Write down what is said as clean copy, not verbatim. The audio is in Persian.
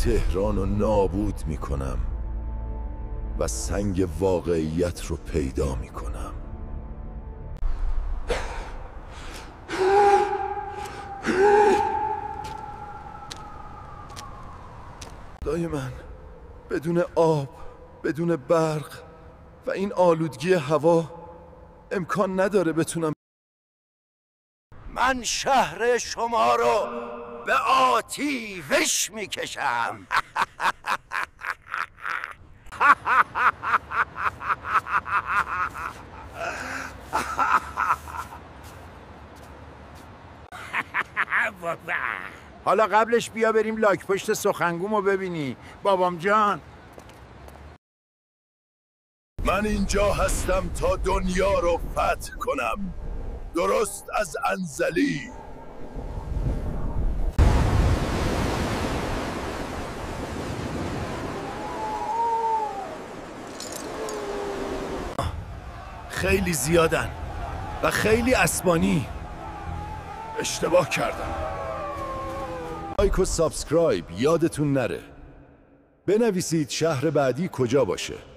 تهران رو نابود میکنم و سنگ واقعیت رو پیدا میکنم. خدای من، بدون آب، بدون برق و این آلودگی هوا امکان نداره بتونم. من شهر شما رو به آتیش میکشم. حالا قبلش بیا بریم لاک پشت سخنگومو ببینی بابام جان. من اینجا هستم تا دنیا رو فتح کنم، درست از انزلی. خیلی زیادن و خیلی اسبانی. اشتباه کردم. لایک و سابسکرایب یادتون نره. بنویسید شهر بعدی کجا باشه.